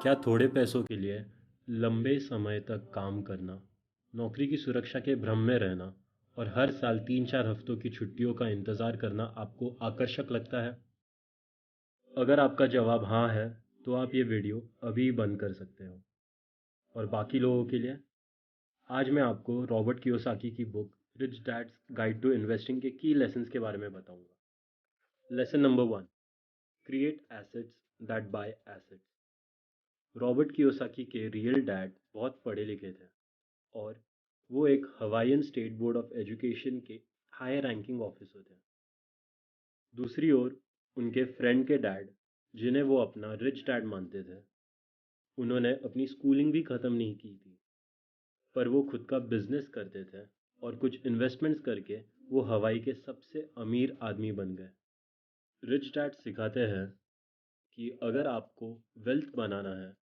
क्या थोड़े पैसों के लिए लंबे समय तक काम करना, नौकरी की सुरक्षा के भ्रम में रहना और हर साल 3-4 हफ्तों की छुट्टियों का इंतज़ार करना आपको आकर्षक लगता है? अगर आपका जवाब हाँ है, तो आप ये वीडियो अभी बंद कर सकते हो। और बाकी लोगों के लिए, आज मैं आपको रॉबर्ट कियोसाकी की book Rich Dad's Guide to Investing के की लेसन्स के बारे में बताऊंगा। Lesson number 1, create assets that buy assets. Robert Kiyosaki के रियल डैड बहुत पढ़े लिखे थे और वो एक Hawaiian state board of education के हाई रैंकिंग ऑफिसर थे। दूसरी ओर उनके फ्रेंड के डैड, जिन्हें वो अपना रिच डैड मानते थे, उन्होंने अपनी स्कूलिंग भी ख़त्म नहीं की थी, पर वो खुद का बिजनेस करते थे और कुछ इन्वेस्टमेंट्स करके वो हवाई के सबसे अमीर आदमी बन गए। रिच डैड सिखाते हैं कि अगर आपको वेल्थ बनाना है,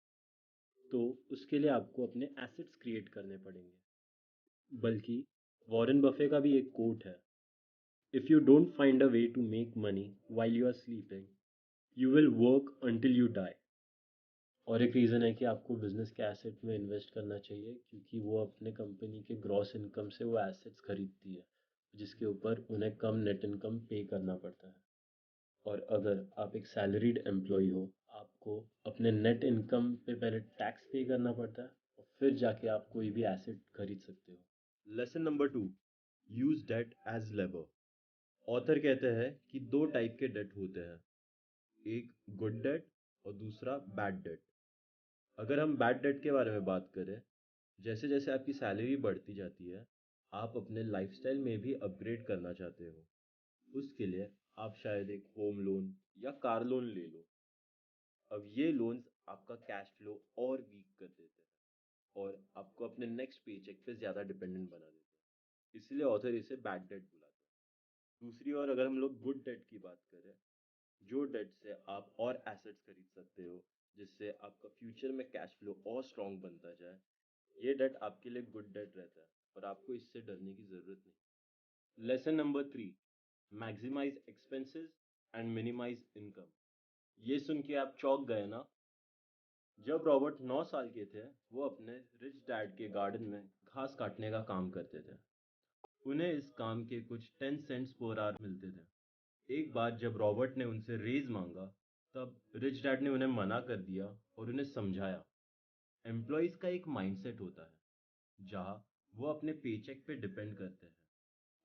तो उसके लिए आपको अपने एसेट्स क्रिएट करने पड़ेंगे। बल्कि वॉरेन बफे का भी एक कोट है, if you don't find a way to make money while you are sleeping, you will work until you die। और एक रीज़न है कि आपको बिजनेस के एसेट में इन्वेस्ट करना चाहिए, क्योंकि वो अपने कंपनी के ग्रॉस इनकम से वो एसेट्स खरीदती है, जिसके ऊपर उन्हें कम नेट इनकम पे करना पड़ता है। और अगर आप एक सैलरीड एम्प्लॉय हो, आपको अपने नेट इनकम पे पहले टैक्स पे करना पड़ता है और फिर जाके आप कोई भी एसेट खरीद सकते हो। Lesson number 2, use debt as lever. Author कहते हैं कि दो टाइप के डेट होते हैं, एक गुड डेट और दूसरा बैड डेट। अगर हम बैड डेट के बारे में बात करें, जैसे जैसे आपकी सैलरी बढ़ती जाती है, आप अपने लाइफस्टाइल में भी अपग्रेड करना चाहते हो। उसके लिए आप शायद एक होम लोन या कार लोन ले लो। अब ये लोन्स आपका कैश फ्लो और वीक कर देते हैं और आपको अपने नेक्स्ट पेचेक पे ज़्यादा डिपेंडेंट बना देते हैं। इसलिए ऑथर इसे बैड डेट बुलाते हैं। दूसरी ओर अगर हम लोग गुड डेट की बात करें, जो डेट से आप और एसेट्स खरीद सकते हो, जिससे आपका फ्यूचर में कैश फ्लो और स्ट्रॉन्ग बनता जाए, ये डेट आपके लिए गुड डेट रहता है और आपको इससे डरने की ज़रूरत नहीं। Lesson number 3, maximise expenses and minimise income. ये सुन के आप चौंक गए ना? जब रॉबर्ट 9 साल के थे, वो अपने रिच डैड के गार्डन में घास काटने का काम करते थे। उन्हें इस काम के कुछ 10 सेंट्स पर आवर मिलते थे। एक बार जब रॉबर्ट ने उनसे रेज मांगा, तब रिच डैड ने उन्हें मना कर दिया और उन्हें समझाया, एम्प्लॉयज़ का एक माइंडसेट होता है जहाँ वो अपने पेचेक पे डिपेंड करते हैं,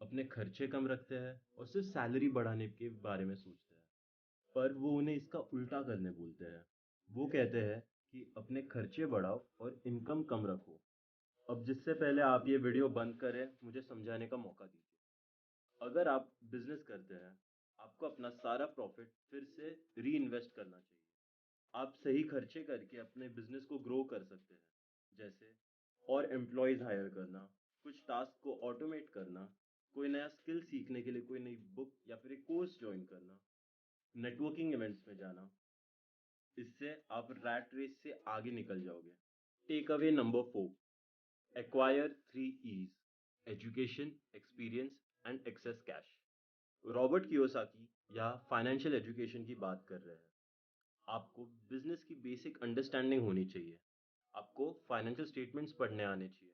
अपने खर्चे कम रखते हैं और सिर्फ सैलरी बढ़ाने के बारे में सोचते हैं। पर वो उन्हें इसका उल्टा करने बोलते हैं। वो कहते हैं कि अपने खर्चे बढ़ाओ और इनकम कम रखो। अब जिससे पहले आप ये वीडियो बंद करें, मुझे समझाने का मौका दीजिए। अगर आप बिजनेस करते हैं, आपको अपना सारा प्रॉफिट फिर से री इन्वेस्ट करना चाहिए। आप सही खर्चे करके अपने बिजनेस को ग्रो कर सकते हैं, जैसे और एम्प्लॉयज़ हायर करना, कुछ टास्क को ऑटोमेट करना, कोई नया स्किल सीखने के लिए कोई नई बुक या फिर एक कोर्स ज्वाइन करना, नेटवर्किंग इवेंट्स में जाना। इससे आप रैट रेस से आगे निकल जाओगे। Take away number 4, acquire 3 E's, education, experience and access cash. Robert Kiyosaki यहाँ फाइनेंशियल एजुकेशन की बात कर रहे हैं। आपको बिजनेस की बेसिक अंडरस्टैंडिंग होनी चाहिए। आपको फाइनेंशियल स्टेटमेंट्स पढ़ने आने चाहिए।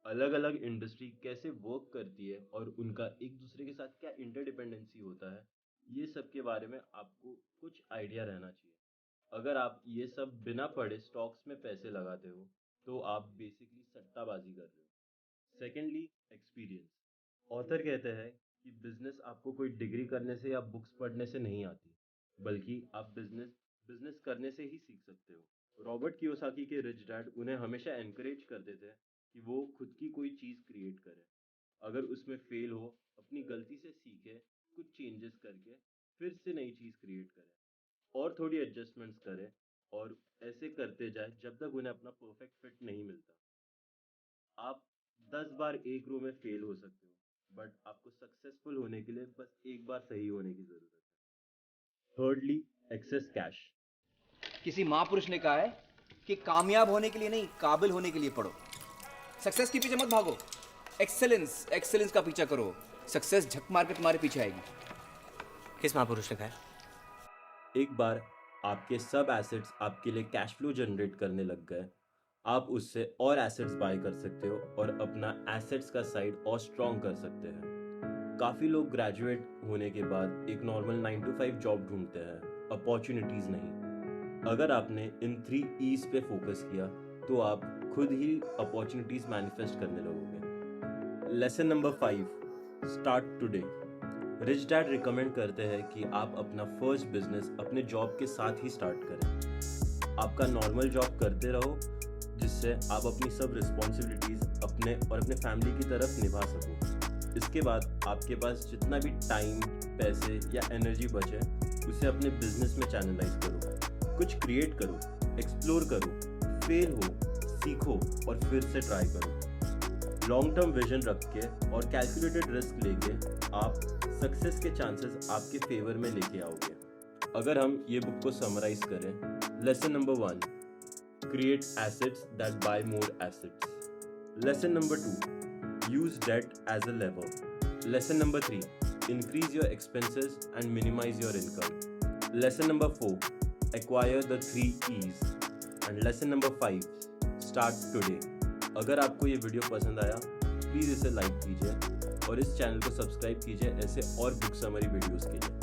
अलग अलग इंडस्ट्री कैसे वर्क करती है और उनका एक दूसरे के साथ क्या इंटरडिपेंडेंसी होता है, ये सब के बारे में आपको कुछ आइडिया रहना चाहिए। अगर आप ये सब बिना पढ़े स्टॉक्स में पैसे लगाते हो, तो आप बेसिकली सट्टाबाजी कर रहे हो। Secondly, experience. ऑथर कहते हैं कि बिजनेस आपको कोई डिग्री करने से या बुक्स पढ़ने से नहीं आती, बल्कि आप बिजनेस बिजनेस करने से ही सीख सकते हो। रॉबर्ट कियोसाकी के रिच डैड उन्हें हमेशा एनकरेज करते थे कि वो खुद की कोई चीज़ क्रिएट करे। अगर उसमें फेल हो, अपनी गलती से सीखे, कुछ चेंजेस करके फिर से नई चीज़ क्रिएट करे और थोड़ी एडजस्टमेंट्स करें, और ऐसे करते जाए जब तक उन्हें अपना परफेक्ट फिट नहीं मिलता। आप 10 बार एक रो में फेल हो सकते हो, बट आपको सक्सेसफुल होने के लिए बस एक बार सही होने की ज़रूरत है। Thirdly, access cash. किसी महापुरुष ने कहा है कि कामयाब होने के लिए नहीं, काबिल होने के लिए पढ़ो। सक्सेस के पीछे मत भागो, एक्सेलेंस एक्सेलेंस का पीछा करो। सक्सेस झक मार के तुम्हारे पीछे आएगी। किस महापुरुष ने कहा है? एक बार आपके सब एसेट्स आपके लिए कैश फ्लो जनरेट करने लग गए, आप उससे और एसेट्स बाय कर सकते हो और अपना एसेट्स का साइड और स्ट्रॉन्ग कर सकते हैं। काफ़ी लोग ग्रेजुएट होने के बाद एक नॉर्मल 9 to 5 जॉब ढूंढते हैं, अपॉर्चुनिटीज़ नहीं। अगर आपने इन 3 E's पे फोकस किया तो आप खुद ही अपॉर्चुनिटीज़ मैनिफेस्ट करने लगोगे। Lesson number 5, start today. Rich dad recommend करते हैं कि आप अपना फर्स्ट बिजनेस अपने जॉब के साथ ही स्टार्ट करें। आपका नॉर्मल जॉब करते रहो जिससे आप अपनी सब रिस्पॉन्सिबिलिटीज़ अपने और अपने फैमिली की तरफ निभा सको। इसके बाद आपके पास जितना भी टाइम, पैसे या एनर्जी बचे उसे अपने बिजनेस में चैनलाइज करो। कुछ क्रिएट करो, एक्सप्लोर करो, फेल हो, सीखो और फिर से ट्राई करो। लॉन्ग टर्म विजन रख के और कैलकुलेटेड रिस्क लेके आप सक्सेस के चांसेस आपके फेवर में लेके आओगे। अगर हम ये बुक को समराइज करें, lesson number 1, create assets that bye more assets. Lesson number 2, use debt as a lever. Lesson number 3, increase your expenses and minimize your income. Lesson number 4, acquire the 3 E's. And lesson number 5, start today. अगर आपको ये video पसंद आया please इसे like कीजिए और इस channel को सब्सक्राइब कीजिए ऐसे और बुक समरी वीडियोस के लिए।